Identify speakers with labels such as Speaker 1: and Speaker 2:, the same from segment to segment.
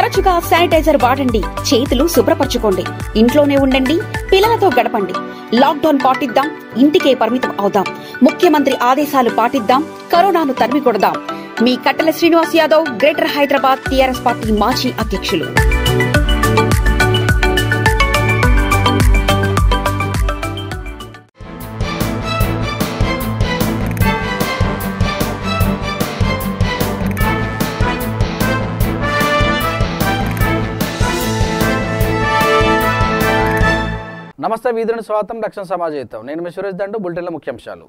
Speaker 1: తరచుగా శానిటైజర్ వాడండి, చేతులు శుభ్రపరచుకోండి, ఇంట్లోనే ఉండండి, పిల్లలతో గడపండి. లాక్డౌన్ పాటిద్దాం, ఇంటికే పరిమితం అవుదాం. ముఖ్యమంత్రి ఆదేశాలు పాటిద్దాం, కరోనాను తరిమి కొడదాం. మీ కట్టెల Srinivas Yadav, greater Hyderabad TRS party మాజీ అధ్యక్షులు.
Speaker 2: నమస్తే, వీధుని స్వాగతం. రక్షణ సమాజం. నేను మీ సురేష్ దండు. బులెటిన్ల ముఖ్యాంశాలు.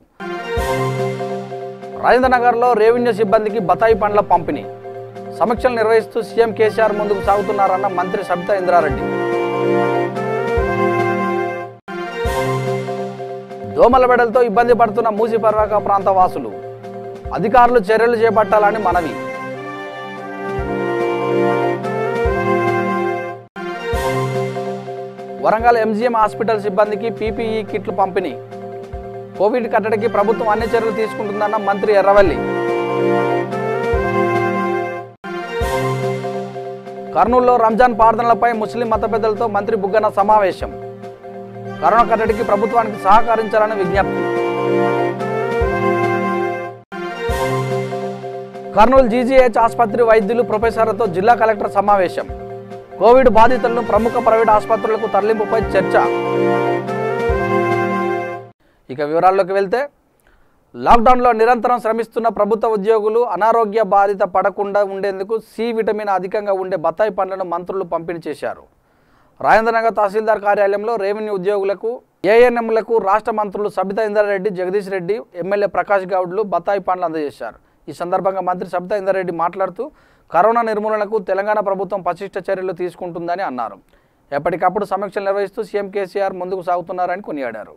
Speaker 2: రాజేంద్ర నగర్లో రెవెన్యూ సిబ్బందికి బతాయి పండ్ల పంపిణీ. సమీక్షలు నిర్వహిస్తూ సీఎం కేసీఆర్ ముందుకు సాగుతున్నారన్న మంత్రి సబితా ఇంద్రారెడ్డి. దోమల బెడలతో ఇబ్బంది పడుతున్న మూసి పరివాహక ప్రాంత వాసులు, అధికారులు చర్యలు చేపట్టాలని మనవి. వరంగల్ ఎంజీఎం హాస్పిటల్ సిబ్బందికి పీపీఈ కిట్లు పంపిణీ. కోవిడ్ కట్టడికి ప్రభుత్వం అన్ని చర్యలు తీసుకుంటుందన్న మంత్రి ఎర్రవల్లి. కర్నూలులో రంజాన్ ప్రార్థనలపై ముస్లిం మత పెద్దలతో మంత్రి బుగ్గన సమావేశం. కరోనా కట్టడికి ప్రభుత్వానికి సహకరించాలని విజ్ఞప్తి. కర్నూలు జీజీహెచ్ ఆసుపత్రి వైద్యులు ప్రొఫెసర్లతో జిల్లా కలెక్టర్ సమావేశం. కోవిడ్ బాధితులను ప్రముఖ ప్రైవేట్ ఆసుపత్రులకు తరలింపుపై చర్చ. ఇక వివరాల్లోకి వెళ్తే, లాక్డౌన్లో నిరంతరం శ్రమిస్తున్న ప్రభుత్వ ఉద్యోగులు అనారోగ్య బాధిత పడకుండా ఉండేందుకు సి విటమిన్ అధికంగా ఉండే బత్తాయి పండ్లను మంత్రులు పంపిణీ చేశారు. రాజేంద్రనగర్ తహసీల్దార్ కార్యాలయంలో రెవెన్యూ ఉద్యోగులకు, ఏఎన్ఎంలకు రాష్ట్ర మంత్రులు సబితా ఇంద్రారెడ్డి, జగదీష్ రెడ్డి, ఎమ్మెల్యే ప్రకాష్ గౌడ్లు బత్తాయి పండ్లు అందజేశారు. ఈ సందర్భంగా మంత్రి సబితా ఇంద్రారెడ్డి మాట్లాడుతూ కరోనా నిర్మూలనకు తెలంగాణ ప్రభుత్వం పటిష్ట చర్యలు తీసుకుంటుందని అన్నారు. ఎప్పటికప్పుడు సమీక్షలు నిర్వహిస్తూ సీఎం కేసీఆర్ ముందుకు సాగుతున్నారని కొనియాడారు.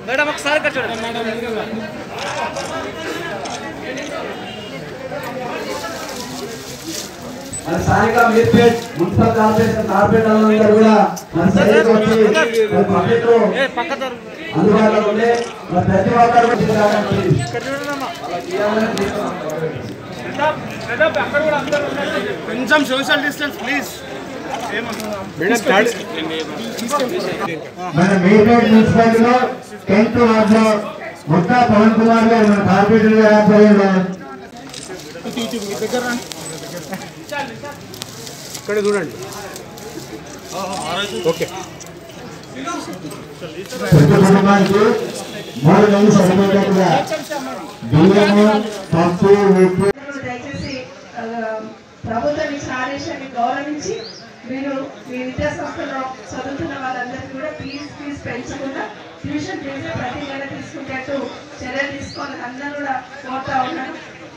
Speaker 3: మేడం ఒకసారి స్థానిక మీర్పేట్ మున్సిపల్ కార్పొరేషన్ కార్పొరేటర్లందరూ కూడా అందుబాటులో ఉండే ప్రతి ఒక్కరు కొంచెం సోషల్ డిస్టెన్స్ ప్లీజ్. మన మీర్పేట్ మున్సిపాలిటీలో 10th వార్డులో ముక్తా పవన్ కుమార్ గారు మన కార్పొరేటర్ ఆధ్వర్యంలో ఇక్కడ చూడండి. ఓకే, ప్రతి కుటుంబానికి 3 నెలలు సరిపోయేట్టుగా బియ్యము, పప్పు, ఉప్పు.
Speaker 4: దయచేసి ప్రభుత్వం ఇచ్చిన ఆదేశాన్ని గౌరవించి మీరు మీ విద్యా సంస్థలో చదువుతున్న వాళ్ళందరికీ కూడా ఫీజు పెంచకుండా ట్యూషన్ ఫీజు ప్రతి నెల తీసుకునేట్టు చర్యలు తీసుకోవాలని అందరూ కూడా కోరుతా ఉన్నాను.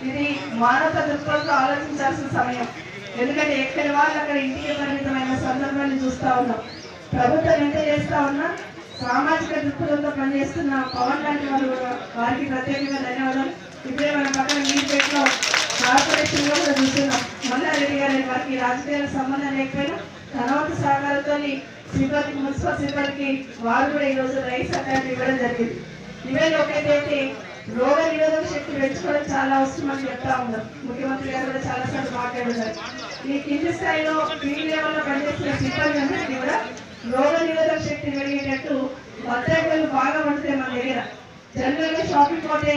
Speaker 4: ఇది మానవ దృక్పథంతో ఆలోచించాల్సిన సమయం. ఎందుకంటే ఎక్కడి వాళ్ళు అక్కడ ఇంటికి పరిమితమైన సందర్భాన్ని చూస్తూ ఉన్నాం. ప్రభుత్వం ఎంత చేస్తూ ఉన్నా సామాజిక దృక్పథంతో పనిచేస్తున్న పవన్ లాంటి వాళ్ళు వారికి ప్రత్యేకంగా ధన్యవాదాలు. ఇప్పుడే మన పక్కన మీర్పేటలో కార్పొరేషన్లో కూడా చూస్తున్నాం. మల్లారెడ్డి గారి వారికి రాజకీయాలకు సంబంధం లేకపోయినా తన వంతు సహకారంతో సిబ్బందికి, మున్సిపల్ సిబ్బందికి వారు కూడా ఈరోజు రైస్ అట్లాంటివి ఇవ్వడం జరిగింది. ఇవే ఒకటైతే రోగ నిరోధక శక్తి పెంచుకోవడం చాలా అవసరం అని చెప్తా ఉన్నారు. ముఖ్యమంత్రి గారు కూడా చాలాసార్లు మాట్లాడున్నారు. ఈ కింది స్థాయిలో ఫీల్డ్ లెవెల్లో పనిచేస్తున్న సిబ్బంది అందరికీ కూడా రోగ నిరోధక శక్తి పెరిగేటట్టు బత్తాయిలు బాగా పడితే మన దగ్గర జనరల్గా షాపింగ్ పోతే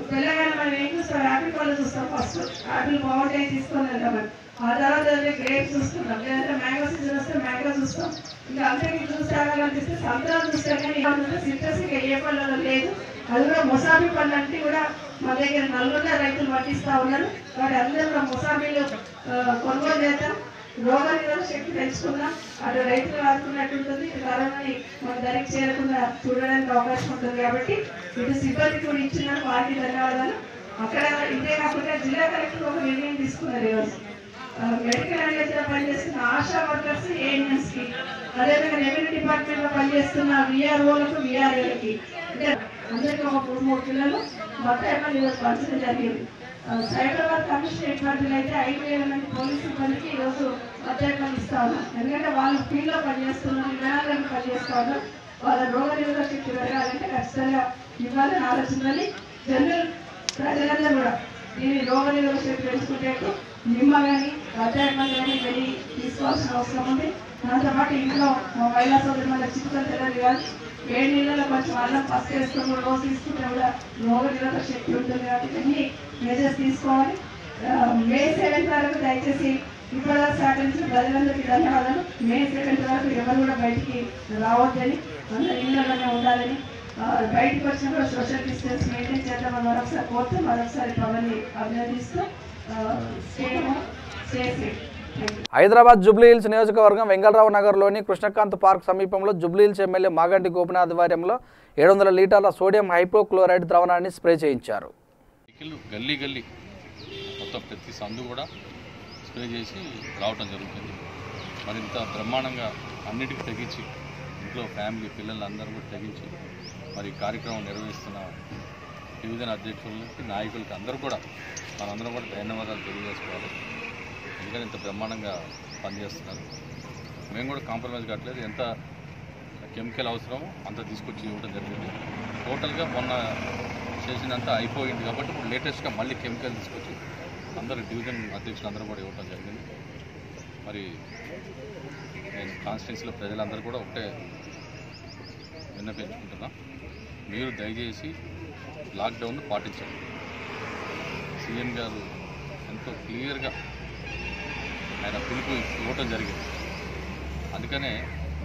Speaker 4: తెలంగాణ మనం ఏం చూస్తాం, యాపిల్ పళ్ళు చూస్తాం. ఫస్ట్ యాపిల్ బాగుంటాయి తీసుకొని వెళ్తామని, ఆ తర్వాత గ్రేప్స్ చూస్తున్నాం, లేదంటే మ్యాంగో సీజన్ వస్తే మ్యాంగో చూస్తాం. ఇంకా అందరికీ జ్యూస్ తాగాలనిపిస్తే సంత్రాలు చూస్తాం. కానీ సిట్రస్ ఇంకా ఏ పళ్ళలో లేదు. అది కూడా మొసాబీ పళ్ళు అంటే కూడా మన దగ్గర నల్గొండ రైతులు పట్టిస్తూ ఉన్నారు. వాటి అందరూ కూడా మొసాబీలు కొనుగోలు చేద్దాం, రోగ నిరోధక శక్తి పెంచుకుందాం. అటు రైతులు ఆదుకున్నట్టు ఉంటుంది, ఇటు కరోనాని మన ధరికి చేరకుండా చూడడానికి అవకాశం ఉంటుంది. కాబట్టి ఇటు సిబ్బంది కూడా ఇచ్చిన వారికి ధన్యవాదాలు. అక్కడ ఇదే కాకుండా జిల్లా కలెక్టర్ ఒక నిర్ణయం తీసుకున్నారు. ఈరోజు మెడికల్ అడ్వైజర్గా పనిచేస్తున్న ఆశా వర్కర్స్, ఏఎన్ఎంస్కి, అదేవిధంగా రెవెన్యూ డిపార్ట్మెంట్లో పనిచేస్తున్న విఆర్ఓలకు, విఆర్ఏలకి అంటే అందరికీ ఒక 3 పిల్లలు మొత్తం ఎమ్మెల్యే ఈరోజు పంచడం జరిగింది. సైబరాబాద్ కమిషనరేట్ పరిధిలో అయితే 5,000 మంది పోలీసు సిబ్బందికి ఈరోజు మధ్యాహ్నం ఇస్తా ఉన్నాం. ఎందుకంటే వాళ్ళు ఫీల్డ్లో పనిచేస్తున్నారు, విమానాలను పనిచేస్తూ ఉన్నారు. వాళ్ళ రోగ నిరోధక శక్తి పెరగాలంటే ఖచ్చితంగా ఇవ్వాలని ఆలోచించాలి. జనరల్ ప్రజలందరూ కూడా దీన్ని రోగ నిరోధక శక్తి పెంచుకుంటే నిమ్మ కానీ మధ్యాహ్నం కానీ వెళ్ళి తీసుకోవాల్సిన అవసరం ఉంది. దాంతోపాటు ఇంట్లో మహిళా సోదరు మన చిక్కులు తెలియదు కాదు, వేడి నీళ్ళలో కొంచెం అల్లం పసుపు వేసుకొని రోజు తీసుకుంటే కూడా రోగ నిరోధక శక్తి ఉంటుంది. కాబట్టి అన్ని మెజర్స్ తీసుకోవాలి. మే 7 వరకు దయచేసి ఇప్పటివరకు సహకరించిన ప్రజలందరికీ ధన్యవాదాలు. మే 7 వరకు ఎవరు కూడా బయటికి రావద్దని, అందరూ ఇళ్లలోనే ఉండాలని, బయటకు వచ్చినప్పుడు సోషల్ డిస్టెన్స్ మెయింటైన్ చేద్దామని మరొకసారి కోరుతూ మరొకసారి పవన్ని అభినందిస్తూ
Speaker 2: హైదరాబాద్ జూబ్లీహిల్స్ నియోజకవర్గం వెంగళరావు నగర్లోని కృష్ణకాంత్ పార్క్ సమీపంలో జూబ్లీహిల్స్ ఎమ్మెల్యే మాగంటి గోపినాథ్ ఆధ్వర్యంలో 700 లీటర్ల సోడియం హైపోక్లోరైడ్ ద్రావణాన్ని స్ప్రే చేయించారు.
Speaker 5: గల్లీ గల్లీ మొత్తం ప్రతి సందు కూడా స్ప్రే చేసి రావటం జరుగుతుంది. మరింత బ్రహ్మాండంగా అన్నిటికీ తెగించి ఇంట్లో ఫ్యామిలీ పిల్లలందరూ కూడా తెగించి మరి కార్యక్రమం నిర్వహిస్తున్న డివిజన్ అధ్యక్షులకి నాయకులకి అందరూ కూడా మనందరం కూడా ధన్యవాదాలు తెలియజేసుకోవాలి. ఎందుకంటే ఇంత బ్రహ్మాండంగా పనిచేస్తున్నారు. మేము కూడా కాంప్రమైజ్ కావట్లేదు. ఎంత కెమికల్ అవసరమో అంత తీసుకొచ్చి ఇవ్వడం జరిగింది. టోటల్గా మొన్న చేసినంత అయిపోయింది కాబట్టి ఇప్పుడు లేటెస్ట్గా మళ్ళీ కెమికల్ తీసుకొచ్చి అందరూ డివిజన్ అధ్యక్షులు అందరూ కూడా ఇవ్వడం జరిగింది. మరి నేను కాన్స్టిట్యున్సీలో ప్రజలందరూ కూడా ఒకటే విన్నపించుకుంటున్నా, మీరు దయచేసి లాక్డౌన్ పాటించండి. సీఎం గారు ఎంతో క్లియర్గా ఆయన పిలుపు ఇవ్వటం జరిగింది. అందుకనే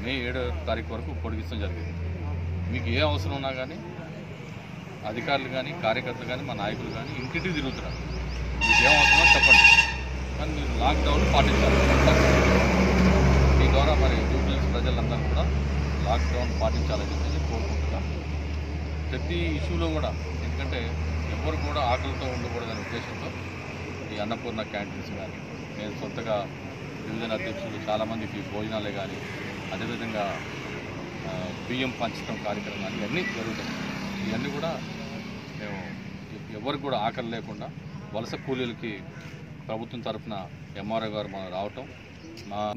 Speaker 5: మే 7వ తారీఖు వరకు పొడిగించడం జరిగింది. మీకు ఏ అవసరం ఉన్నా కానీ అధికారులు కానీ కార్యకర్తలు కానీ మా నాయకులు కానీ ఇంటింటికి తిరుగుతున్నారు. మీకు ఏం అవసరమో చెప్పండి, కానీ మీరు లాక్డౌన్ పాటించాలి. మీ ద్వారా మరి జూబ్లీహిల్స్ ప్రజలందరూ కూడా లాక్డౌన్ పాటించాలని చెప్పేసి కోరుకుంటున్నాం. ప్రతి ఇష్యూలో కూడా, ఎందుకంటే ఎవరు కూడా ఆకలితో ఉండకూడదనే ఉద్దేశంతో ఈ అన్నపూర్ణ క్యాంటీన్స్ కానీ, నేను సొంతగా డివిజన్ అధ్యక్షులు చాలామందికి భోజనాలే కానీ, అదేవిధంగా బియ్యం పంచడం కార్యక్రమం కానీ ఇవన్నీ జరుగుతాయి. ఇవన్నీ కూడా మేము ఎవరికి కూడా ఆకలి లేకుండా వలస కూలీలకి ప్రభుత్వం తరఫున ఎంఆర్ఓ గారు మనం రావటం.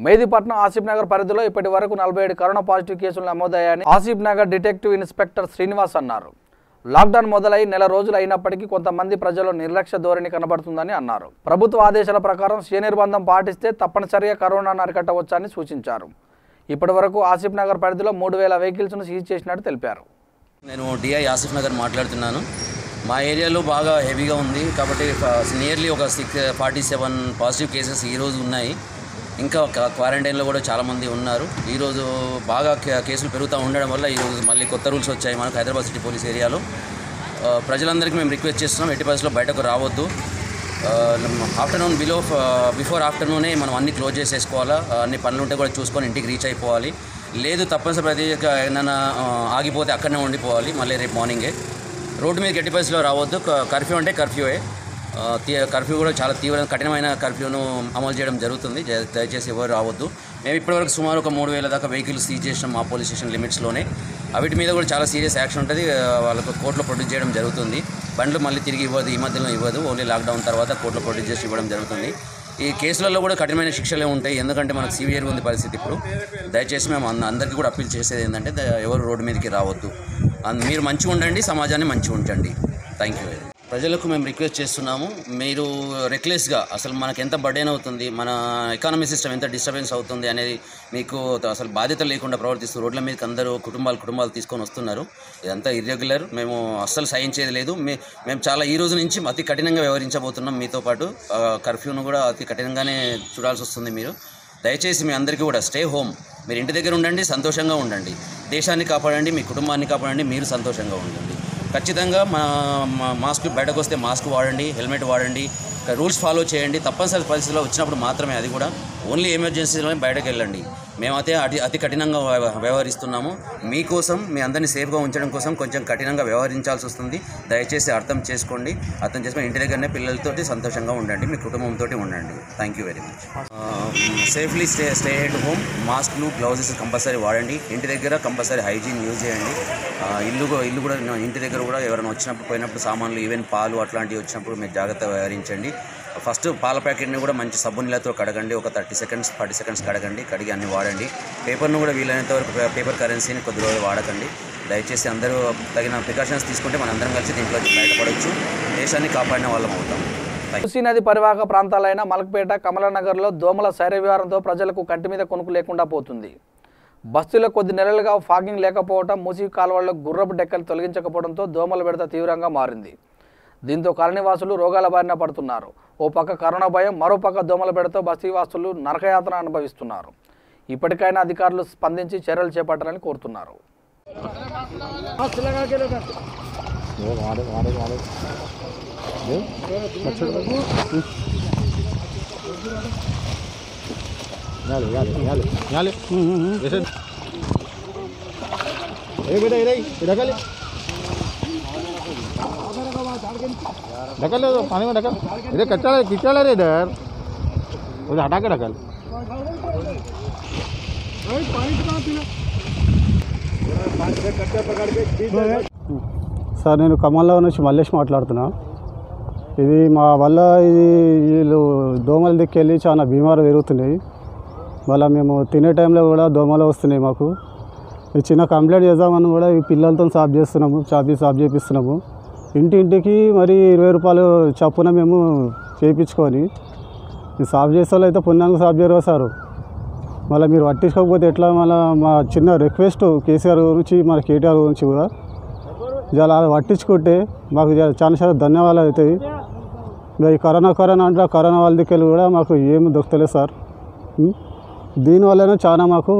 Speaker 2: మెహదీపట్నం ఆసిఫ్ నగర్ పరిధిలో ఇప్పటి వరకు 47 కరోనా పాజిటివ్ కేసులు నమోదయ్యాయని ఆసిఫ్ నగర్ డిటెక్టివ్ ఇన్స్పెక్టర్ శ్రీనివాస్ అన్నారు. లాక్డౌన్ మొదలై నెల రోజులు అయినప్పటికీ కొంతమంది ప్రజలు నిర్లక్ష్య ధోరణి కనబడుతుందని అన్నారు. ప్రభుత్వ ఆదేశాల ప్రకారం స్వీయ నిర్బంధం పాటిస్తే తప్పనిసరిగా కరోనాను అరికట్టవచ్చని సూచించారు. ఇప్పటి వరకు ఆసిఫ్ నగర్ పరిధిలో 3000 వెహికల్స్ను సీజ్ చేసినట్టు తెలిపారు.
Speaker 6: నేను డిఐ ఆసిఫ్ నగర్ మాట్లాడుతున్నాను. మా ఏరియాలో బాగా హెవీగా ఉంది కాబట్టి నియర్లీ ఒక 647 పాజిటివ్ కేసెస్ ఈరోజు ఉన్నాయి. ఇంకా క్వారంటైన్లో కూడా చాలామంది ఉన్నారు. ఈరోజు బాగా కేసులు పెరుగుతూ ఉండడం వల్ల ఈరోజు మళ్ళీ కొత్త రూల్స్ వచ్చాయి మనకు హైదరాబాద్ సిటీ పోలీస్ ఏరియాలో. ప్రజలందరికీ మేము రిక్వెస్ట్ చేస్తున్నాం, ఎట్టి పరిస్థితుల్లో బయటకు రావద్దు. ఆఫ్టర్నూన్ బిఫోర్ ఆఫ్టర్నూనే మనం అన్ని క్లోజ్ చేసేసుకోవాలా. అన్ని పనులు ఉంటే కూడా చూసుకొని ఇంటికి రీచ్ అయిపోవాలి. లేదు తప్పనిసరి ఏమైనా ఆగిపోతే అక్కడనే ఉండిపోవాలి. మళ్ళీ రేపు మార్నింగే రోడ్డు మీద ఎట్టి పరిస్థితుల్లో రావద్దు. కర్ఫ్యూ అంటే కర్ఫ్యూయే. కర్ఫ్యూ కూడా చాలా కఠినమైన కర్ఫ్యూను అమలు చేయడం జరుగుతుంది. దయచేసి ఎవరు రావద్దు. మేము ఇప్పటివరకు సుమారు ఒక 3000 దాకా వెహికల్స్ సీజ్ చేసినాం మా పోలీస్ స్టేషన్ లిమిట్స్లోనే. వీటి మీద కూడా చాలా సీరియస్ యాక్షన్ ఉంటుంది. వాళ్ళకు కోర్టులో ప్రొడ్యూస్ చేయడం జరుగుతుంది. బండ్లు మళ్ళీ తిరిగి ఇవ్వదు, ఈ మధ్యలో ఇవ్వదు. ఓన్లీ లాక్డౌన్ తర్వాత కోర్టులో ప్రొడ్యూస్ చేసి ఇవ్వడం జరుగుతుంది. ఈ కేసులలో కూడా కఠినమైన శిక్షలే ఉంటాయి, ఎందుకంటే మనకు సివియర్గా ఉంది పరిస్థితి ఇప్పుడు. దయచేసి మేము అందరికీ కూడా అప్పీల్ చేసేది ఏంటంటే ఎవరు రోడ్డు మీదకి రావద్దు. మీరు మంచిగా ఉండండి, సమాజాన్ని మంచిగా ఉంచండి. Thank you. ప్రజలకు మేము రిక్వెస్ట్ చేస్తున్నాము, మీరు రెక్లెస్గా అసలు మనకు ఎంత బర్డెన్ అవుతుంది, మన ఎకానమీ సిస్టమ్ ఎంత డిస్టర్బెన్స్ అవుతుంది అనేది మీకు అసలు బాధ్యత లేకుండా ప్రవర్తిస్తూ రోడ్ల మీదకి అందరూ కుటుంబాలు తీసుకొని వస్తున్నారు. ఇదంతా ఇర్రెగ్యులర్. మేము అస్సలు సహించేది లేదు. మేము చాలా ఈ రోజు నుంచి అతి కఠినంగా వ్యవహరించబోతున్నాం. మీతో పాటు కర్ఫ్యూను కూడా అతి కఠినంగానే చూడాల్సి వస్తుంది. మీరు దయచేసి మీ అందరికీ కూడా స్టే హోమ్. మీరు ఇంటి దగ్గర ఉండండి, సంతోషంగా ఉండండి. దేశాన్ని కాపాడండి, మీ కుటుంబాన్ని కాపాడండి, మీరు సంతోషంగా ఉండండి. ఖచ్చితంగా మాస్క్ బయటకు వస్తే మాస్క్ వాడండి, హెల్మెట్ వాడండి, రూల్స్ ఫాలో చేయండి. తప్పనిసరి పరిస్థితుల్లో వచ్చినప్పుడు మాత్రమే, అది కూడా ఓన్లీ ఎమర్జెన్సీలోనే బయటకు వెళ్ళండి. మేమైతే అతి కఠినంగా వ్యవహరిస్తున్నాము. మీకోసం మీ అందరినీ సేఫ్గా ఉంచడం కోసం కొంచెం కఠినంగా వ్యవహరించాల్సి వస్తుంది. దయచేసి అర్థం చేసుకొని ఇంటి దగ్గరనే పిల్లలతోటి సంతోషంగా ఉండండి, మీ కుటుంబంతో ఉండండి. Thank you very much. Safely stay at home. మాస్క్లు, గ్లౌజెస్ కంపల్సరీ వాడండి. ఇంటి దగ్గర కంపల్సరీ హైజీన్ యూజ్ చేయండి. ఇల్లు కూడా ఇంటి దగ్గర కూడా ఎవరైనా వచ్చినప్పుడు పోయినప్పుడు సామాన్లు ఈవెన్ పాలు అట్లాంటివి వచ్చినప్పుడు మీరు జాగ్రత్తగా వ్యవహరించండి. ఫస్ట్ పాల ప్యాకెట్ని కూడా మంచి సబ్బు నీళ్ళతో కడగండి. ఒక 30 సెకండ్స్ 40 సెకండ్స్ కడిగి అన్ని వాడండి. పేపర్ను కూడా వీలైనంత వరకు పేపర్ కరెన్సీని కొద్ది రోజులు వాడకండి. దయచేసి అందరూ తగిన ప్రికాషన్స్ తీసుకుంటే మనం అందరం కలిసి దీంట్లో బయటపడవచ్చు, దేశాన్ని కాపాడిన వాళ్ళం అవుతాం.
Speaker 2: మూసీ నది పరివాహక ప్రాంతాలైన మలక్పేట, కమలానగర్లో దోమల శైర్యవిహారంతో ప్రజలకు కంటి మీద కొనుక్కు లేకుండా పోతుంది. బస్తీలో కొద్ది నెలలుగా ఫాగింగ్ లేకపోవడం, మూసీ కాలువల్లో గుర్రపు డెక్కలు తొలగించకపోవడంతో దోమల బెడత తీవ్రంగా మారింది. దీంతో కాలనీవాసులు రోగాల బారిన పడుతున్నారు. ఓ పక్క కరోనా భయం, మరో పక్క దోమల బెడతో బస్తీవాసులు నరకయాతన అనుభవిస్తున్నారు. ఇప్పటికైనా అధికారులు స్పందించి చర్యలు చేపట్టాలని కోరుతున్నారు.
Speaker 7: ढकल ले पानी में ढकल, इधर कच्चा ले रे इधर, उधर हटा के ढकल। సార్ నేను ఖమ్మంలో నుంచి మల్లేష్ మాట్లాడుతున్నా. ఇది మా వల్ల వీళ్ళు దోమల దిక్కెళ్ళి చాలా బీమారు పెరుగుతున్నాయి. మళ్ళీ మేము తినే టైంలో కూడా దోమలు వస్తున్నాయి. మాకు చిన్న కంప్లైంట్ చేద్దామని కూడా ఈ పిల్లలతో సాఫ్ చేస్తున్నాము, సాఫ్ చేపిస్తున్నాము. ఇంటింటికి మరి 20 రూపాయలు చప్పున మేము చేయించుకొని సాఫ్ చేసే వాళ్ళు అయితే పుణ్యానికి సాఫ్ చేయరు సార్. మళ్ళీ మీరు పట్టించుకోకపోతే ఎట్లా? మళ్ళీ మా చిన్న రిక్వెస్ట్ కేసీఆర్ గురించి, మన కేటీఆర్ గురించి కూడా చాలా పట్టించుకుంటే మాకు చాలా ధన్యవాదాలు అవుతాయి. ఈ కరోనా అంటే కరోనా వాళ్ళ దిక్కెళ్ళి కూడా మాకు ఏమి దొరకలేదు సార్. దీనివల్లనే చాలా మాకు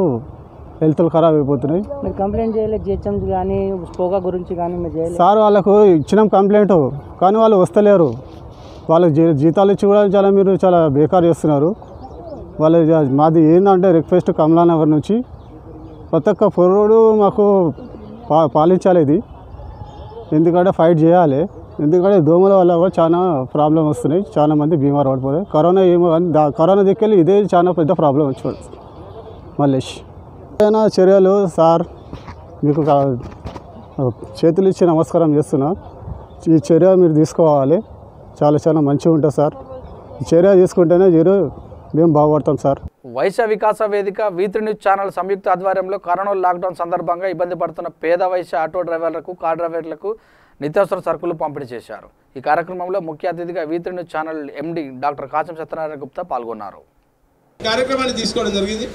Speaker 7: హెల్త్లు ఖరాబ్ అయిపోతున్నాయి.
Speaker 8: మీరు కంప్లైంట్ చేయలేదు జిహెచ్ఎం కానీ స్పోగా గురించి కానీ మీరు చేయలేదు
Speaker 7: సార్? వాళ్ళకు ఇచ్చినాం కంప్లైంట్, కానీ వాళ్ళు వస్తలేరు. వాళ్ళకి జీతాలు ఇచ్చి కూడా మీరు చాలా బేకార్ చేస్తున్నారు. వాళ్ళు మాది ఏంటంటే రిక్వెస్ట్ కమలానగర్ నుంచి ప్రతి ఒక్క పొరుడు మాకు పాలించాలి. ఇది ఎందుకంటే ఫైట్ చేయాలి. ఎందుకంటే దోమల వల్ల కూడా చాలా ప్రాబ్లం వస్తున్నాయి. చాలా మంది బీమార్ పడిపోతాయి. కరోనా ఏమో కానీ కరోనా దిక్కెళ్ళి ఇదే చాలా పెద్ద ప్రాబ్లం వచ్చి మల్లేష్. ఏదైనా చర్యలు సార్ మీకు చేతులు ఇచ్చి నమస్కారం చేస్తున్నా. ఈ చర్య మీరు తీసుకోవాలి. చాలా మంచిగా ఉంటుంది సార్. ఈ చర్య తీసుకుంటేనే మేము బాగుపడతాం సార్.
Speaker 2: వైశ్య వికాస వేదిక V3 న్యూస్ ఛానల్ సంయుక్త ఆధ్వర్యంలో కరోనా లాక్డౌన్ సందర్భంగా ఇబ్బంది పడుతున్న పేద వైశ్య ఆటో డ్రైవర్లకు, కార్ డ్రైవర్లకు నిత్యావసర సరుకులు పంపిణీ చేశారు. ఈ కార్యక్రమంలో ముఖ్య అతిథిగా V3 news channel MD doctor Kasam Satyanarayana Gupta పాల్గొన్నారు.
Speaker 9: కార్యక్రమాన్ని తీసుకోవడం జరిగింది.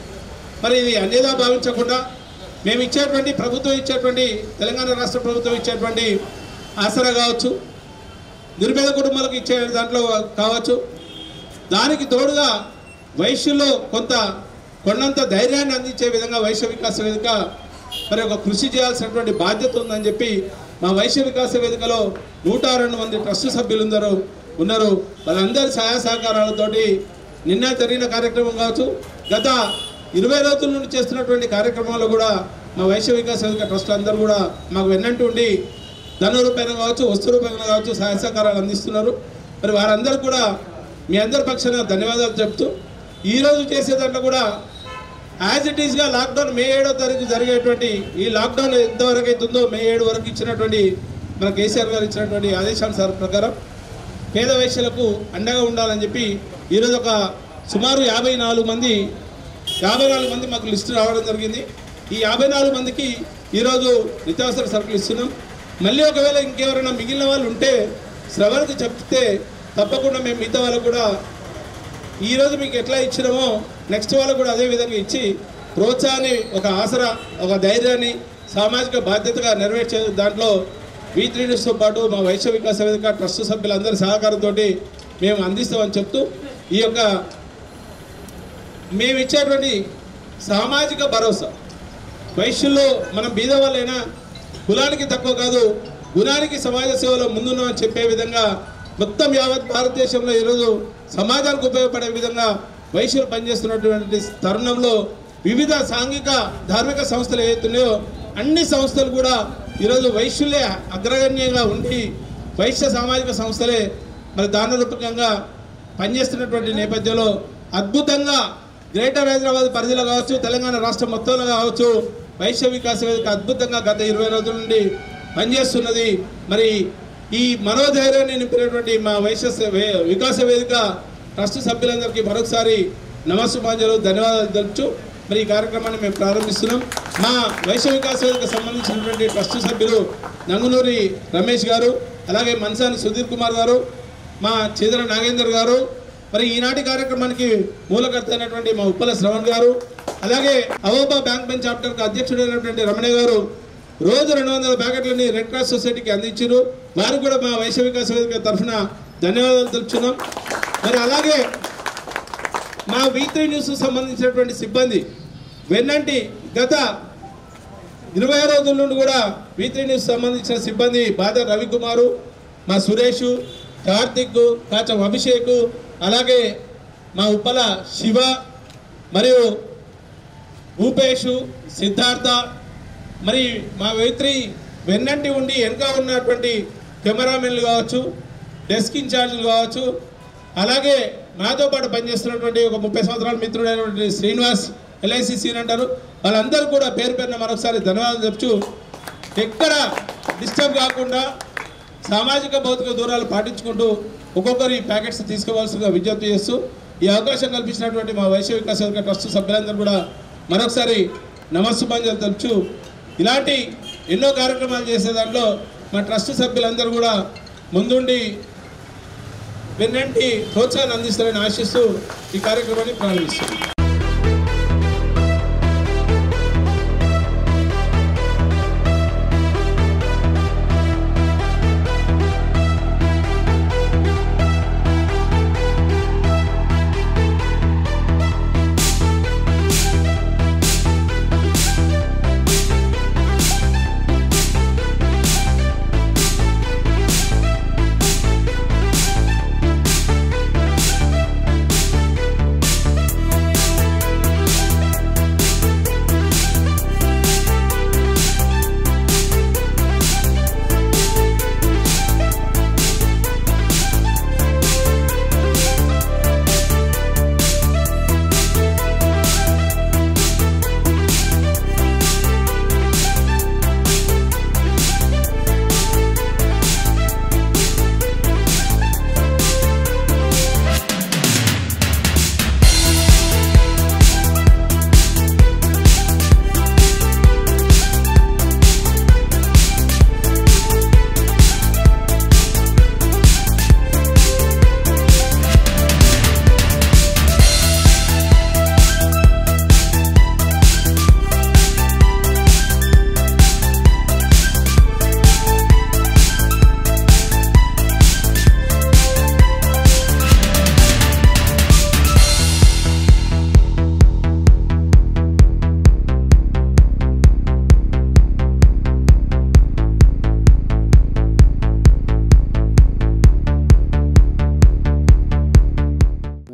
Speaker 9: మరి ఇది అన్యదా భావించకుండా మేము ఇచ్చేటువంటి ప్రభుత్వం ఇచ్చేటువంటి తెలంగాణ రాష్ట్ర ప్రభుత్వం ఇచ్చేటువంటి ఆసరా కావచ్చు, నిరుపేద కుటుంబాలకు ఇచ్చే దాంట్లో కావచ్చు, దానికి తోడుగా వైశ్యుల్లో కొన్నంత ధైర్యాన్ని అందించే విధంగా వైశ్య వికాస వేదిక మరి ఒక కృషి చేయాల్సినటువంటి బాధ్యత ఉందని చెప్పి మా వైశ్య వికాస వేదికలో 102 మంది ట్రస్ట్ సభ్యులు ఉన్నారు. వాళ్ళందరి సహాయ సహకారాలతోటి నిన్న జరిగిన కార్యక్రమం కావచ్చు, గత 20 రోజుల నుండి చేస్తున్నటువంటి కార్యక్రమాలు కూడా మా వైశ్య వికాస వేదిక ట్రస్ట్ అందరూ కూడా మాకు వెన్నంటూ ఉండి ధన రూపాయన కావచ్చు, వస్తు రూపాయన కావచ్చు సహాయ సహకారాలు అందిస్తున్నారు. మరి వారందరూ కూడా మీ అందరి పక్షాన ధన్యవాదాలు చెప్తూ ఈరోజు చేసే దాంట్లో కూడా యాజ్ ఇట్ ఈస్గా లాక్డౌన్ మే 7వ తారీఖు జరిగేటువంటి ఈ లాక్డౌన్ ఎంతవరకు అవుతుందో మే 7 వరకు ఇచ్చినటువంటి మన కేసీఆర్ గారు ఇచ్చినటువంటి ఆదేశానుసారం ప్రకారం పేద వైశ్యులకు అండగా ఉండాలని చెప్పి ఈరోజు ఒక సుమారు 54 మంది మాకు లిస్టు రావడం జరిగింది. ఈ 54 మందికి ఈరోజు నిత్యావసర సరుకులు ఇస్తున్నాం. మళ్ళీ ఒకవేళ ఇంకెవరైనా మిగిలిన వాళ్ళు ఉంటే శ్రవణకు చెప్తే తప్పకుండా మేము మిగతా వాళ్ళకు కూడా ఈరోజు మీకు ఎట్లా ఇచ్చినామో నెక్స్ట్ వాళ్ళకు కూడా అదే విధంగా ఇచ్చి ప్రోత్సాహాన్ని, ఒక ఆసరా, ఒక ధైర్యాన్ని సామాజిక బాధ్యతగా నెరవేర్చే దాంట్లో V3 న్యూస్తో పాటు మా వైశ్య వికాస వేదిక ట్రస్ట్ సభ్యులందరి సహకారంతో మేము అందిస్తామని చెప్తూ ఈ యొక్క మేము ఇచ్చేటువంటి సామాజిక భరోసా వైశ్యుల్లో మనం బీద వాళ్ళైనా కులానికి తక్కువ కాదు, గుణానికి సమాజ సేవలో ముందున్నామని చెప్పే విధంగా మొత్తం యావత్ భారతదేశంలో ఈరోజు సమాజానికి ఉపయోగపడే విధంగా వైశ్యులు పనిచేస్తున్నటువంటి తరుణంలో వివిధ సాంఘిక ధార్మిక సంస్థలు ఏవైతున్నాయో అన్ని సంస్థలు కూడా ఈరోజు వైశ్యులే అగ్రగణ్యంగా ఉండి వైశ్య సామాజిక సంస్థలే మరి దానరూపకంగా పనిచేస్తున్నటువంటి నేపథ్యంలో అద్భుతంగా గ్రేటర్ హైదరాబాద్ పరిధిలో కావచ్చు, తెలంగాణ రాష్ట్రం మొత్తంలో కావచ్చు, వైశ్య వికాస వేదిక అద్భుతంగా గత 20 రోజుల నుండి పనిచేస్తున్నది. మరి ఈ మనోధైర్యాన్ని నింపినటువంటి మా వైశ్య వికాస వేదిక ట్రస్ట్ సభ్యులందరికీ మరొకసారి నమస్సుమాంజలు ధన్యవాదాలు తెలుపుతూ మరి ఈ కార్యక్రమాన్ని మేము ప్రారంభిస్తున్నాం. మా వైశ్య వికాస వేదిక సంబంధించినటువంటి ట్రస్ట్ సభ్యులు నంగునూరి రమేష్ గారు, అలాగే మన్సాని సుధీర్ కుమార్ గారు, మా చేదర నాగేందర్ గారు, మరి ఈనాటి కార్యక్రమానికి మూలకర్త అయినటువంటి మా ఉప్పల శ్రవణ్ గారు, అలాగే అవోబా బ్యాంక్ బెంచ్ చాప్టర్కి అధ్యక్షుడైనటువంటి రమణయ్య గారు రోజు 200 ప్యాకెట్లని రెడ్ క్రాస్ సొసైటీకి అందించారు. వారు కూడా మా వైశ్య వికాస వేదిక తరఫున ధన్యవాదాలు తెలుపుతున్నాం. మరి అలాగే మా V3 న్యూస్ సంబంధించినటువంటి సిబ్బంది వెన్నంటి గత 20 రోజుల నుండి కూడా V3 న్యూస్ సంబంధించిన సిబ్బంది బాదర్ రవికుమారు, మా సురేష్, కార్తిక్, కాచం అభిషేక్, అలాగే మా ఉప్పల శివ మరియు భూపేష్, సిద్ధార్థ, మరి మా V3 వెన్నంటి ఉండి వెనక ఉన్నటువంటి కెమెరామెన్లు కావచ్చు, డెస్క్ ఇన్ఛార్జీలు కావచ్చు, అలాగే నాతో పాటు పనిచేస్తున్నటువంటి ఒక 30 సంవత్సరాల మిత్రుడైనటువంటి శ్రీనివాస్ LICC అంటారు, వాళ్ళందరూ కూడా పేరు పేరున మరొకసారి ధన్యవాదాలు చెప్తూ ఎక్కడ డిస్టర్బ్ కాకుండా సామాజిక భౌతిక దూరాలు పాటించుకుంటూ ఒక్కొక్కరి ప్యాకెట్స్ తీసుకోవాల్సిందిగా విజ్ఞప్తి చేస్తూ ఈ అవకాశం కల్పించినటువంటి మా వైశ్య వికాస వేదిక ట్రస్ట్ సభ్యులందరూ కూడా మరొకసారి నమస్సుమాంజలు తెలుపుతూ ఇలాంటి ఎన్నో కార్యక్రమాలు చేసే దాంట్లో మా ట్రస్ట్ సభ్యులందరూ కూడా ముందుండి వెన్నంటి ప్రోత్సాహాన్ని అందిస్తారని ఆశిస్తూ ఈ కార్యక్రమాన్ని ప్రారంభిస్తాం.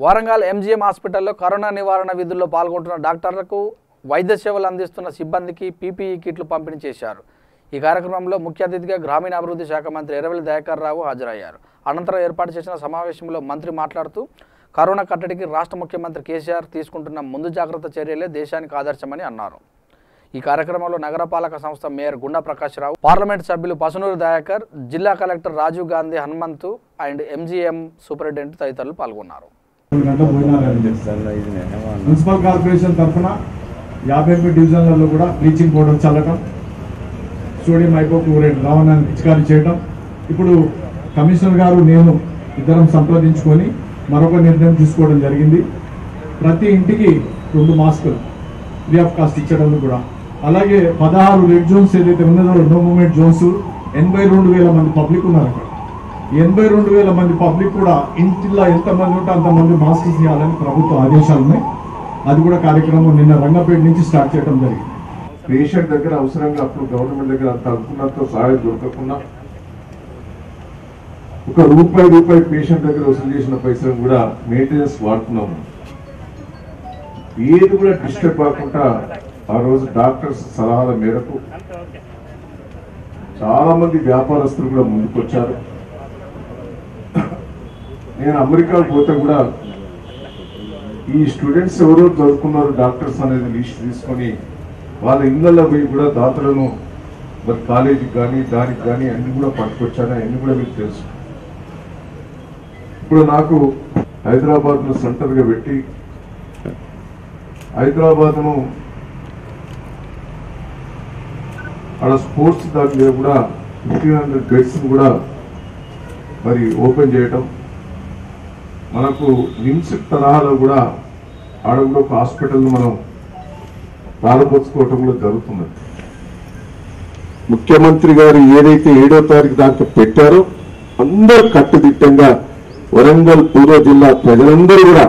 Speaker 2: వరంగల్ MGM హాస్పిటల్లో కరోనా నివారణ విధుల్లో పాల్గొంటున్న డాక్టర్లకు వైద్య సేవలు అందిస్తున్న సిబ్బందికి PPE కిట్లు పంపిణీ చేశారు. ఈ కార్యక్రమంలో ముఖ్య అతిథిగా గ్రామీణాభివృద్ధి శాఖ మంత్రి ఎర్రవెల్లి దయాకర్ రావు హాజరయ్యారు. అనంతరం ఏర్పాటు చేసిన సమావేశంలో మంత్రి మాట్లాడుతూ కరోనా కట్టడికి రాష్ట్ర ముఖ్యమంత్రి కేసీఆర్ తీసుకుంటున్న ముందు జాగ్రత్త చర్యలే దేశానికి ఆదర్శమని అన్నారు. ఈ కార్యక్రమంలో నగరపాలక సంస్థ మేయర్ గుండా ప్రకాష్ రావు, పార్లమెంట్ సభ్యులు పసునూరు దయాకర్, జిల్లా collector Rajiv Gandhi Hanumanthu and MGM superintendent తదితరులు పాల్గొన్నారు.
Speaker 10: మున్సిపల్ కార్పొరేషన్ తరఫున 58 డివిజన్లలో కూడా బ్లీచింగ్ పౌడర్ చల్లటం, సోడియం హైపోక్లోరైడ్ ద్రావణాన్ని పిచికారీ చేయడం. ఇప్పుడు కమిషనర్ గారు నేను ఇద్దరం సంప్రదించుకొని మరొక నిర్ణయం తీసుకోవడం జరిగింది. ప్రతి ఇంటికి 2 మాస్కులు ఫ్రీ ఆఫ్ కాస్ట్ ఇచ్చడం కూడా. అలాగే 16 రెడ్ జోన్స్ ఏదైతే ఉన్నదో నో మూవ్మెంట్ జోన్స్ 82,000 మంది పబ్లిక్ ఉన్నారు. అక్కడ 82,000 మంది పబ్లిక్ కూడా ఇంటిలో ఎంతమంది ఉంటే అంతమంది మాస్కులు తీయాలని ప్రభుత్వ ఆదేశాలు ఉన్నాయి. అది కూడా కార్యక్రమం నిన్న రంగపేట నుంచి స్టార్ట్ చేయడం జరిగింది.
Speaker 11: పేషెంట్ దగ్గర అవసరంగా అప్పుడు గవర్నమెంట్ దగ్గర అంత అనుకున్నంత సహాయం దొరకకుండా ఒక రూపాయి పేషెంట్ దగ్గర వసూలు చేసిన పైసలు కూడా మెయింటెనెన్స్ వాడుతున్నాము. ఏది కూడా డిస్టర్బ్ కాకుండా ఆ రోజు డాక్టర్స్ సలహాల మేరకు చాలా మంది వ్యాపారస్తులు కూడా ముందుకొచ్చారు. నేను అమెరికాకు పోతే కూడా ఈ స్టూడెంట్స్ ఎవరో చదువుకున్నారు డాక్టర్స్ అనేది లిస్ట్ తీసుకొని వాళ్ళ ఇళ్ళల్లో పోయి కూడా దాతలను మరి కాలేజీకి కానీ దానికి కానీ అన్ని కూడా పట్టుకొచ్చాను. అన్ని కూడా మీకు తెలుసు. ఇప్పుడు నాకు హైదరాబాద్ను సెంటర్గా పెట్టి హైదరాబాద్ను ఆడ స్పోర్ట్స్ దాని మీద కూడా 1500 బెడ్స్ కూడా మరి ఓపెన్ చేయటం, మనకు నిమ్స్ తరహాలో కూడా ఆడ కూడా ఒక హాస్పిటల్ మనం ప్రారంభించుకోవటం కూడా జరుగుతున్నది. ముఖ్యమంత్రి గారు ఏదైతే 7వ తారీఖు దాకా పెట్టారో అందరూ కట్టుదిట్టంగా వరంగల్ పూర్వ జిల్లా ప్రజలందరూ కూడా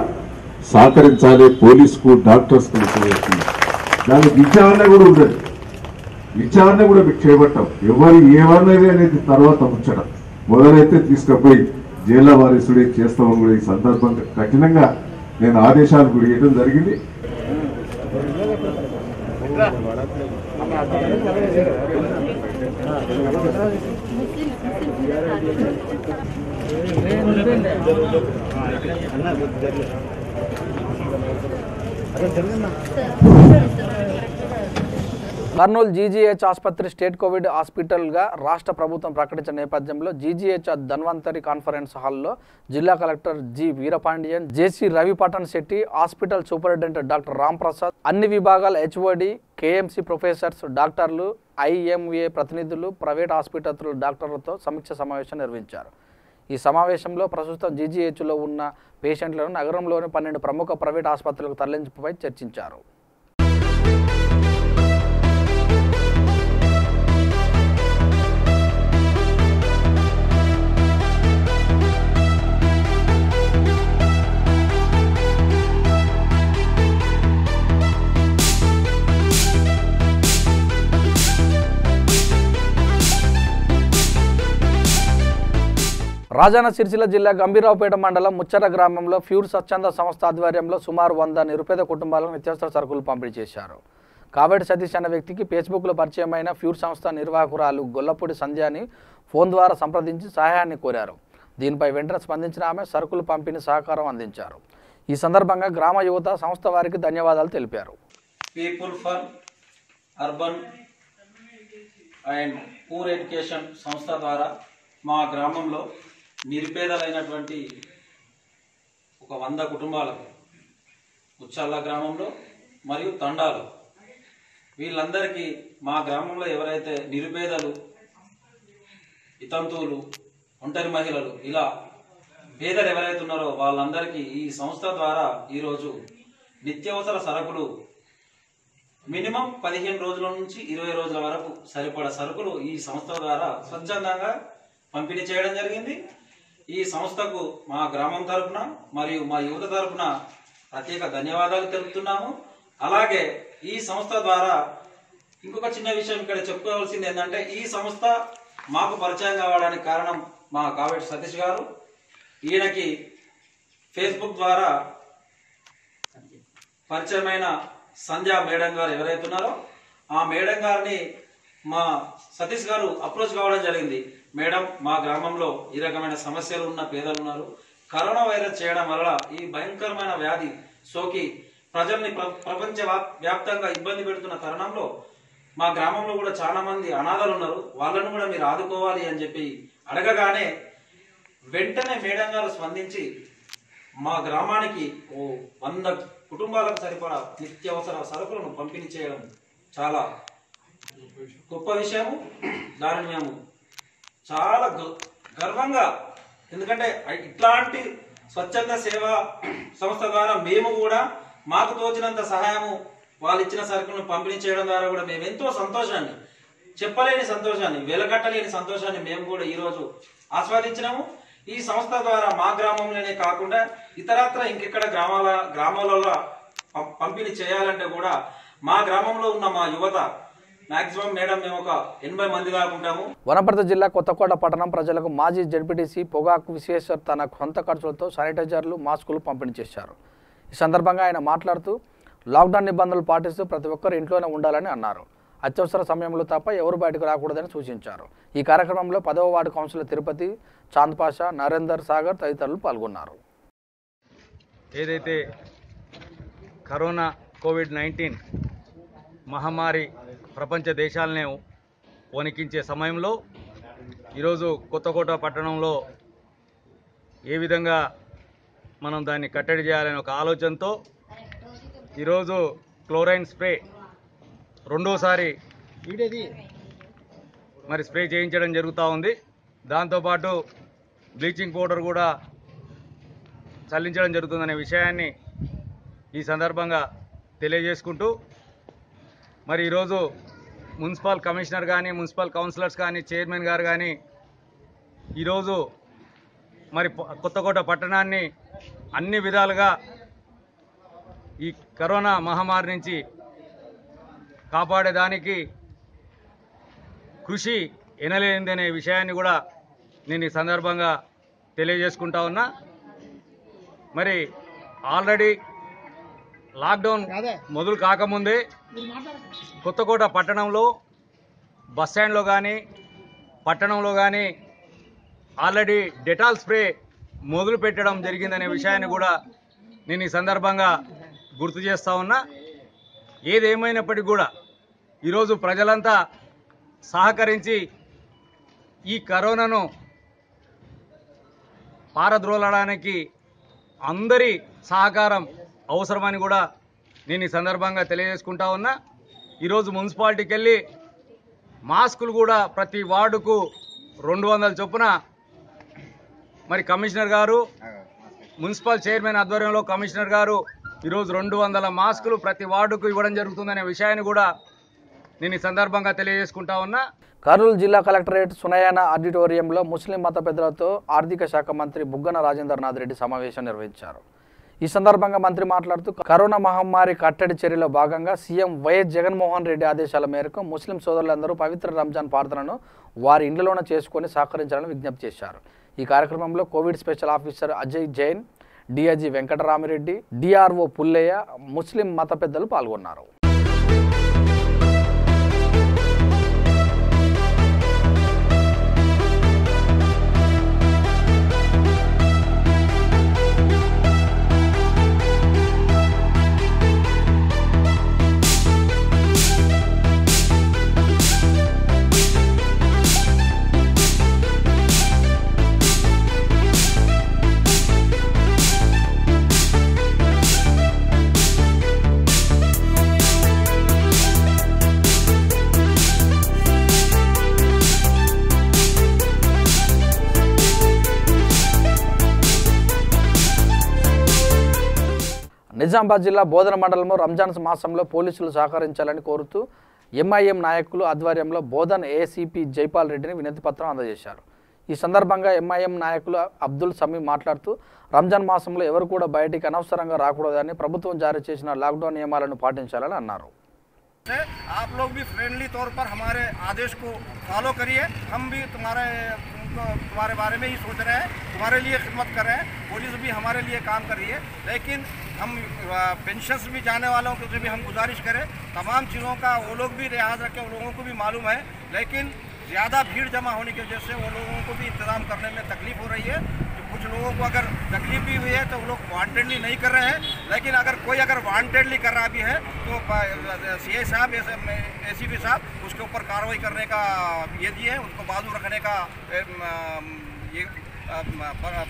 Speaker 11: సహకరించాలి. పోలీసుకు డాక్టర్స్కు దాని విచారణ కూడా ఉండదు. విచారణ కూడా మీకు చేపట్టాం. ఎవరు ఏమన్నది అనేది తర్వాత ముచ్చడం. మొదలైతే తీసుకుపోయి జైల్లో వారీసుడే చేస్తామని కూడా ఈ సందర్భంగా కఠినంగా నేను ఆదేశాలు కూడా ఇవ్వడం జరిగింది.
Speaker 2: కర్నూలు జీజీహెచ్ ఆసుపత్రి స్టేట్ కోవిడ్ హాస్పిటల్గా రాష్ట్ర ప్రభుత్వం ప్రకటించిన నేపథ్యంలో జీజీహెచ్ ధన్వంతరి కాన్ఫరెన్స్ హాల్లో జిల్లా collector G Veerapandian, JC Ravi Pattan Shetty, hospital superintendent doctor Ram Prasad, అన్ని విభాగాల హెచ్ఓడి, కేఎంసీ ప్రొఫెసర్స్, డాక్టర్లు, ఐఎంఏ ప్రతినిధులు, ప్రైవేట్ ఆసుపత్రుల డాక్టర్లతో సమీక్ష సమావేశం నిర్వహించారు. ఈ సమావేశంలో ప్రస్తుతం జీజీహెచ్లో ఉన్న పేషెంట్లను నగరంలోని 12 ప్రముఖ ప్రైవేట్ ఆసుపత్రులకు తరలింపుపై చర్చించారు. రాజన్న సిరిసిల్ల జిల్లా గంభీరావుపేట మండలం ముచ్చర గ్రామంలో ఫ్యూర్ స్వచ్ఛంద సంస్థ ఆధ్వర్యంలో సుమారు 100 నిరుపేద కుటుంబాలకు నిత్యావసర సరుకులు పంపిణీ చేశారు. కావేటి సతీష్ అనే వ్యక్తికి ఫేస్బుక్లో పరిచయమైన ఫ్యూర్ సంస్థ నిర్వాహకురాలు గొల్లపూడి సంధ్యాని ఫోన్ ద్వారా సంప్రదించి సహాయాన్ని కోరారు. దీనిపై వెంటనే స్పందించిన ఆమె సరుకులు పంపిణీ సహకారం అందించారు. ఈ సందర్భంగా గ్రామ యువత సంస్థ వారికి ధన్యవాదాలు తెలిపారు.
Speaker 12: People for urban and poor education సంస్థ ద్వారా మా గ్రామంలో నిరుపేదలైనటువంటి ఒక 100 కుటుంబాలకు ఉచ్చల్ల గ్రామంలో మరియు తండాలు వీళ్ళందరికీ మా గ్రామంలో ఎవరైతే నిరుపేదలు, వితంతువులు, ఒంటరి మహిళలు ఇలా పేదలు ఎవరైతే ఉన్నారో వాళ్ళందరికీ ఈ సంస్థ ద్వారా ఈరోజు నిత్యావసర సరుకులు మినిమం 15 రోజుల నుంచి 20 రోజుల వరకు సరిపడా సరుకులు ఈ సంస్థ ద్వారా స్వచ్ఛందంగా పంపిణీ చేయడం జరిగింది. ఈ సంస్థకు మా గ్రామం తరపున మరియు మా యువత తరపున ప్రత్యేక ధన్యవాదాలు తెలుపుతున్నాము. అలాగే ఈ సంస్థ ద్వారా ఇంకొక చిన్న విషయం ఇక్కడ చెప్పుకోవాల్సింది ఏంటంటే ఈ సంస్థ మాకు పరిచయం కావడానికి కారణం మా కావేటి సతీష్ గారు. ఈయనకి ఫేస్బుక్ ద్వారా పరిచయమైన సంధ్యా మేడం గారు ఎవరైతే ఉన్నారో ఆ మేడం గారిని మా సతీష్ గారు అప్రోచ్ కావడం జరిగింది. మేడం, మా గ్రామంలో ఈ రకమైన సమస్యలు ఉన్న పేదలు ఉన్నారు. కరోనా వైరస్ చేయడం వల్ల ఈ భయంకరమైన వ్యాధి సోకి ప్రజల్ని ప్రపంచ వ్యాప్తంగా ఇబ్బంది పెడుతున్న తరుణంలో మా గ్రామంలో కూడా చాలా మంది అనాథలు ఉన్నారు. వాళ్ళను కూడా మీరు ఆదుకోవాలి అని చెప్పి అడగగానే వెంటనే మేడం గారు స్పందించి మా గ్రామానికి 100 కుటుంబాలకు సరిపడా నిత్యావసర సరుకులను పంపిణీ చేయడం చాలా గొప్ప విషయము. దానిని మేము చాలా గర్వంగా, ఎందుకంటే ఇట్లాంటి స్వచ్ఛంద సేవా సంస్థ ద్వారా మేము కూడా మాకు తోచినంత సహాయము వాళ్ళు ఇచ్చిన సరుకులను పంపిణీ చేయడం ద్వారా కూడా మేము ఎంతో సంతోషాన్ని, చెప్పలేని సంతోషాన్ని, వెలకట్టలేని సంతోషాన్ని మేము కూడా ఈరోజు ఆస్వాదించినాము. ఈ సంస్థ ద్వారా మా గ్రామంలోనే కాకుండా ఇతరత్ర ఇంకెక్కడ గ్రామాలలో పంపిణీ చేయాలంటే కూడా మా గ్రామంలో ఉన్న మా యువత మాక్సిమం మేడం మేము ఒక 80 మంది దాకా ఉంటాము.
Speaker 2: వనపర్తి జిల్లా కొత్తకోట పట్టణం ప్రజలకు మాజీ జడ్పీటీసీ పొగాకు విశ్వేశ్వర్ తన సొంత ఖర్చులతో శానిటైజర్లు, మాస్కులు పంపిణీ చేశారు. ఈ సందర్భంగా ఆయన మాట్లాడుతూ లాక్డౌన్ నిబంధనలు పాటిస్తూ ప్రతి ఒక్కరు ఇంట్లోనే ఉండాలని అన్నారు. అత్యవసర సమయంలో తప్ప ఎవరు బయటకు రాకూడదని సూచించారు. ఈ కార్యక్రమంలో 10వ వార్డు కౌన్సిలర్ తిరుపతి, చాంద్ పాషా, నరేందర్ సాగర్ తదితరులు పాల్గొన్నారు.
Speaker 13: ఏదైతే కరోనా కోవిడ్-19 మహమ్మారి ప్రపంచ దేశాలనే వణికించే సమయంలో ఈరోజు కొత్తకోట పట్టణంలో ఏ విధంగా మనం దాన్ని కట్టడి చేయాలనే ఒక ఆలోచనతో ఈరోజు క్లోరైన్ స్ప్రే రెండోసారి మరి స్ప్రే చేయించడం జరుగుతూ ఉంది. దాంతోపాటు బ్లీచింగ్ పౌడర్ కూడా చల్లించడం జరుగుతుందనే విషయాన్ని ఈ సందర్భంగా తెలియజేసుకుంటూ మరి ఈరోజు మున్సిపల్ కమిషనర్ కానీ, మున్సిపల్ కౌన్సిలర్స్ కానీ, చైర్మన్ గారు కానీ ఈరోజు మరి కొత్తకోట పట్టణాన్ని అన్ని విధాలుగా ఈ కరోనా మహమ్మారి నుంచి కాపాడేదానికి కృషి ఎనలేనిదనే విషయాన్ని కూడా నేను ఈ సందర్భంగా తెలియజేసుకుంటా ఉన్నా. మరి ఆల్రెడీ లాక్డౌన్ మొదలు కాకముందే కొత్తకోట పట్టణంలో బస్టాండ్లో కానీ పట్టణంలో కానీ ఆల్రెడీ డెటాల్ స్ప్రే మొదలు పెట్టడం జరిగిందనే విషయాన్ని కూడా నేను ఈ సందర్భంగా గుర్తు చేస్తూ ఉన్నా. ఏదేమైనప్పటికీ కూడా ఈరోజు ప్రజలంతా సహకరించి ఈ కరోనాను పారద్రోలడానికి అందరి సహకారం అవసరమని కూడా నేను ఈ సందర్భంగా తెలియజేసుకుంటా ఉన్నా. ఈరోజు మున్సిపాలిటీకి వెళ్ళి మాస్కులు కూడా ప్రతి వార్డుకు 200 చొప్పున మరి కమిషనర్ గారు, మున్సిపల్ చైర్మన్ ఆధ్వర్యంలో కమిషనర్ గారు ఈరోజు 200 మాస్కులు ప్రతి వార్డుకు ఇవ్వడం జరుగుతుందనే విషయాన్ని కూడా నేను ఈ సందర్భంగా తెలియజేసుకుంటా ఉన్నా.
Speaker 2: కర్నూలు జిల్లా కలెక్టరేట్ సునయాన ఆడిటోరియంలో ముస్లిం మత పెద్దలతో ఆర్థిక శాఖ మంత్రి బుగ్గన రాజేంద్రనాథ్ రెడ్డి సమావేశం నిర్వహించారు. ఈ సందర్భంగా మంత్రి మాట్లాడుతూ కరోనా మహమ్మారి కట్టడి చర్యలో భాగంగా సీఎం వైఎస్ జగన్మోహన్ రెడ్డి ఆదేశాల మేరకు ముస్లిం సోదరులందరూ పవిత్ర రంజాన్ ప్రార్థనను వారి ఇండ్లలోనే చేసుకుని సహకరించాలని విజ్ఞప్తి చేశారు. ఈ కార్యక్రమంలో covid special officer Ajay Jain, DIG Venkatarami Reddy, DRO Pullaiah, ముస్లిం మత పెద్దలు పాల్గొన్నారు. నిజామాబాద్ జిల్లా బోధన మండలంలో రంజాన్ మాసంలో పోలీసులు సహకరించాలని కోరుతూ ఎంఐఎం నాయకులు ఆధ్వర్యంలో బోధన్ ఏసీపీ జైపాల్ రెడ్డిని వినతి పత్రం అందజేశారు. ఈ సందర్భంగా ఎంఐఎం నాయకులు అబ్దుల్ సమీ మాట్లాడుతూ రంజాన్ మాసంలో ఎవరు కూడా బయటికి అనవసరంగా రాకూడదని ప్రభుత్వం జారీ చేసిన లాక్డౌన్ నియమాలను పాటించాలని అన్నారు.
Speaker 14: आप लोग भी फ्रेंडली तौर पर हमारे आदेश को फॉलो करिए। हम भी तुम्हारे बारे में ही सोच रहे हैं, तुम्हारे लिए खिदमत कर रहे हैं। पुलिस भी हमारे लिए काम कर रही है, लेकिन हम पेंशन्स भी जाने वालों को भी हम गुजारिश करें तमाम चीज़ों का वो लोग भी लिहाज रखें। उन लोगों को भी मालूम है, लेकिन ज़्यादा भीड़ जमा होने की वजह से वो लोगों को भी इंतज़ाम करने में तकलीफ़ हो रही है। कुछ लोगों को अगर तकलीफ भी हुई है तो वो लोग वांटेडली नहीं कर रहे हैं, लेकिन अगर कोई वांटेडली कर रहा भी है तो सीए साहब, एसीपी साहब उसके ऊपर कार्रवाई करने का ये दिए हैं, उसको बाजू रखने का ये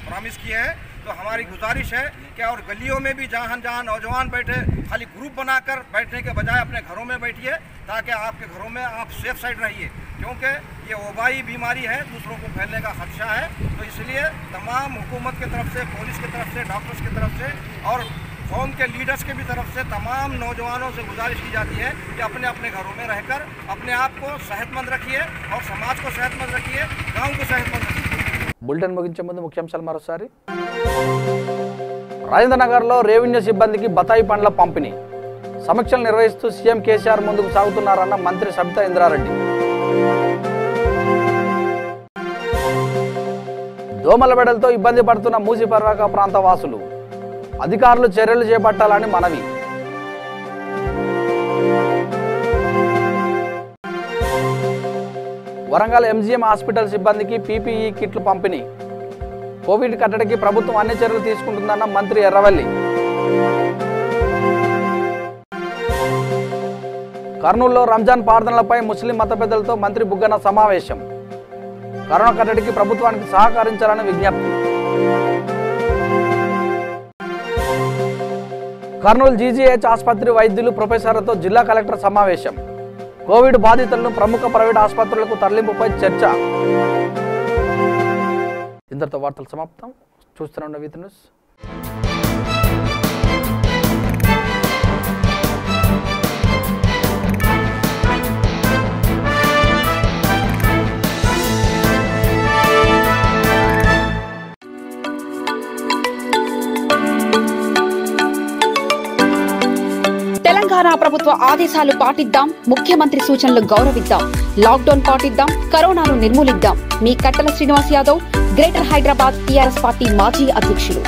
Speaker 14: प्रॉमिस किए हैं। तो हमारी गुजारिश है कि और गलियों में भी जहाँ जहाँ नौजवान बैठे खाली ग्रुप बनाकर बैठने के बजाय अपने घरों में बैठिए, ताकि आपके घरों में आप सेफ साइड रहिए, क्योंकि ये वबाई बीमारी है, दूसरों को फैलने का खदशा है। तो इसलिए तमाम हुकूमत की तरफ से, पुलिस की तरफ से, डॉक्टर्स की तरफ से और कौम के लीडर्स की भी तरफ से तमाम नौजवानों से गुजारिश की जाती है कि अपने अपने घरों में रहकर अपने आप को सेहतमंद रखिए और समाज को सेहतमंद रखिए, गाँव को सेहतमंद रखिए।
Speaker 2: బులెటిన్ ముగించే ముందు ముఖ్యాంశాలు మరోసారి. రాజేంద్రనగర్లో రెవెన్యూ సిబ్బందికి బతాయి పండ్ల పంపిణీ. సమీక్షలు నిర్వహిస్తూ సీఎం కేసీఆర్ ముందుకు సాగుతున్నారన్న మంత్రి సబితా ఇంద్రారెడ్డి. దోమల బెడలతో ఇబ్బంది పడుతున్న మూసి పర్వక ప్రాంత వాసులు, అధికారులు చర్యలు చేపట్టాలని మనవి. వరంగల్ ఎంజీఎం హాస్పిటల్ సిబ్బందికి పీపీఈ కిట్లు పంపిణీ. కోవిడ్ కట్టడికి ప్రభుత్వం అన్ని చర్యలు తీసుకుంటుందన్న మంత్రి ఎర్రవల్లి. కర్నూలులో రంజాన్ ప్రార్థనలపై ముస్లిం మత పెద్దలతో మంత్రి బుగ్గన సమావేశం. కరోనా కట్టడికి ప్రభుత్వానికి సహకరించాలని విజ్ఞప్తి. కర్నూలు జీజీహెచ్ ఆసుపత్రి వైద్యులు ప్రొఫెసర్లతో జిల్లా కలెక్టర్ సమావేశం. కోవిడ్ బాధితులను ప్రముఖ ప్రైవేట్ ఆసుపత్రులకు తరలింపుపై చర్చ. ఇంతటితో వార్తలు సమాప్తం. చూస్తూనే ఉండండి వీతి న్యూస్.
Speaker 1: తెలంగాణ ప్రభుత్వ ఆదేశాలు పాటిద్దాం, ముఖ్యమంత్రి సూచనలు గౌరవిద్దాం, లాక్డౌన్ పాటిద్దాం, కరోనాను నిర్మూలిద్దాం. మీ కట్టల Srinivas Yadav, greater Hyderabad TRS party మాజీ అధ్యక్షులు.